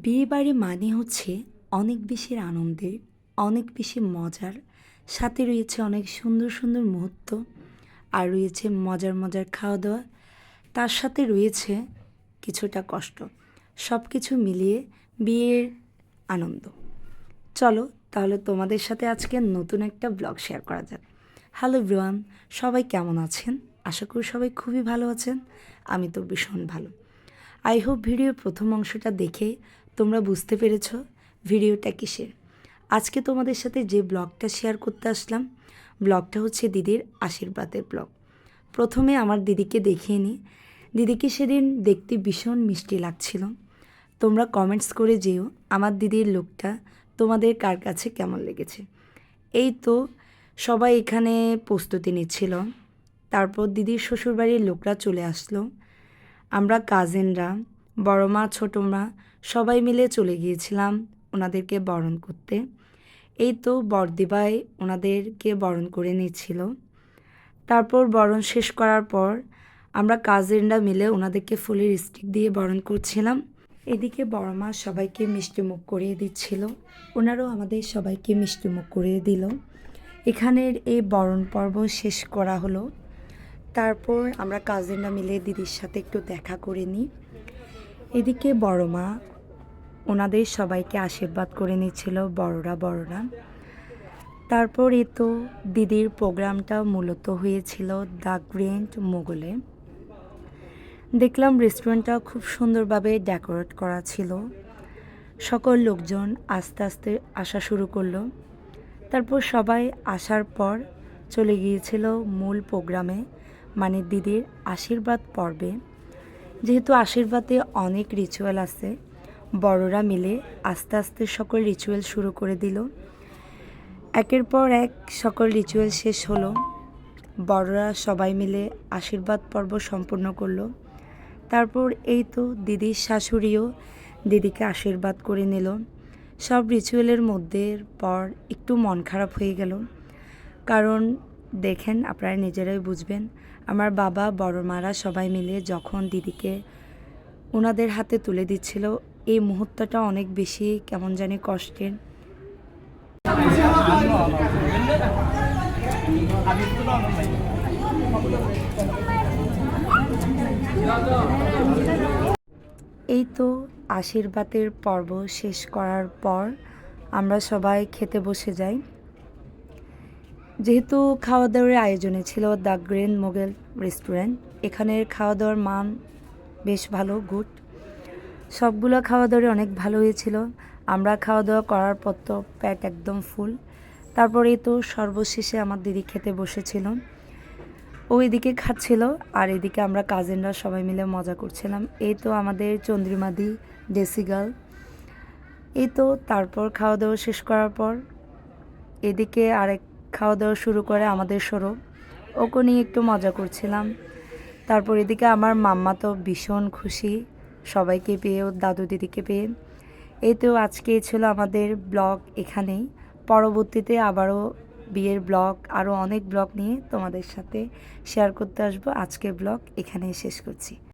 বিয়েবাড়ি মানে হচ্ছে অনেক বেশি আনন্দের, অনেক বেশি মজার, সাথে রয়েছে অনেক সুন্দর সুন্দর মুহূর্ত, আর রয়েছে মজার মজার খাওয়া দাওয়া, তার সাথে রয়েছে কিছুটা কষ্ট। সব কিছু মিলিয়ে বিয়ের আনন্দ। চলো তাহলে তোমাদের সাথে আজকে নতুন একটা ব্লগ শেয়ার করা যাক। হ্যালো এভরিওয়ান, সবাই কেমন আছেন? আশা করি সবাই খুবই ভালো আছেন। আমি তো ভীষণ ভালো। আই হোপ ভিডিওর প্রথম অংশটা দেখে তোমরা বুঝতে পেরেছ ভিডিওটা কিসের। আজকে তোমাদের সাথে যে ব্লগটা শেয়ার করতে আসলাম, ব্লগটা হচ্ছে দিদির আশীর্বাদের ব্লগ। প্রথমে আমার দিদিকে দেখিয়ে নিই। দিদিকে সেদিন দেখতে ভীষণ মিষ্টি লাগছিল। তোমরা কমেন্টস করে যেও আমার দিদির লুকটা তোমাদের কার কাছে কেমন লেগেছে। এই তো সবাই এখানে প্রস্তুতি নিচ্ছিল। তারপর দিদির শ্বশুরবাড়ির লোকরা চলে আসলো। আমরা কাজিনরা, বড় মা, ছোটো মা সবাই মিলে চলে গিয়েছিলাম ওনাদেরকে বরণ করতে। এই তো বরদিবাই ওনাদেরকে বরণ করে নিচ্ছিল। তারপর বরণ শেষ করার পর আমরা কাজিনরা মিলে ওনাদেরকে ফুলের স্টিক দিয়ে বরণ করছিলাম। এদিকে বড় মা সবাইকে মিষ্টিমুখ করিয়ে দিচ্ছিল, ওনারাও আমাদের সবাইকে মিষ্টিমুখ করিয়ে দিল। এখানের এই বরণ পর্ব শেষ করা হলো। তারপর আমরা কাজিনরা মিলে দিদির সাথে একটু দেখা করে নিই। এদিকে বড় মা ওনাদের সবাইকে আশীর্বাদ করে নিচ্ছিল, বড়রা। তারপর এই তো দিদির প্রোগ্রামটা মূলত হয়েছিল দ্য গ্র্যান্ড মোগলে। দেখলাম রেস্টুরেন্টটা খুব সুন্দরভাবে ডেকোরেট করা ছিল। সকল লোকজন আস্তে আস্তে আসা শুরু করলো। তারপর সবাই আসার পর চলে গিয়েছিল মূল প্রোগ্রামে, মানে দিদির আশীর্বাদ পর্বে। যেহেতু আশীর্বাদে অনেক রিচুয়াল আছে, বড়রা মিলে আস্তে আস্তে সকল রিচুয়াল শুরু করে দিল। একের পর এক সকল রিচুয়াল শেষ হলো। বড়রা সবাই মিলে আশীর্বাদ পর্ব সম্পূর্ণ করলো। তারপর এই তো দিদির শাশুড়িও দিদিকে আশীর্বাদ করে নিল। সব রিচুয়ালের মধ্যে পর একটু মন খারাপ হয়ে গেল, কারণ দেখেন আপনারা নিজেরাই বুঝবেন, আমার বাবা, বড় মারা সবাই মিলে যখন দিদিকে ওনাদের হাতে তুলে দিচ্ছিল, এই মুহূর্তটা অনেক বেশি কেমন জানি কষ্টের। এই তো আশীর্বাদের পর্ব শেষ করার পর আমরা সবাই খেতে বসে যাই। যেহেতু খাওয়া দাওয়ার আয়োজনে ছিল দ্য গ্র্যান্ড মোগল রেস্টুরেন্ট, এখানের খাওয়া দাওয়ার মান বেশ ভালো, গুড। সবগুলো খাওয়া দাওয়ারে অনেক ভালো হয়েছিল। আমরা খাওয়া দাওয়া করার পর তো পেট একদম ফুল। তারপরেই তো সর্বশেষে আমার দিদি খেতে বসেছিল। ও এদিকে খাচ্ছিল আর এদিকে আমরা কাজিনরা সবাই মিলে মজা করছিলাম। এই তো আমাদের চন্দ্রিমাদি ডেসিগাল। এই তো তারপর খাওয়া দাওয়া শেষ করার পর এদিকে আরেক খাওয়া দাওয়া শুরু করে আমাদের সৌরভ, ওকে নিয়ে একটু মজা করছিলাম। তারপর এদিকে আমার মাম্মা তো ভীষণ খুশি সবাইকে পেয়ে, ওর দাদু দিদিকে পেয়ে। এই তো আজকে ছিল আমাদের ব্লগ এখানেই। পরবর্তীতে আবারও বিয়ের ব্লগ, আরও অনেক ব্লগ নিয়ে তোমাদের সাথে শেয়ার করতে আসবো। আজকের ব্লগ এখানেই শেষ করছি।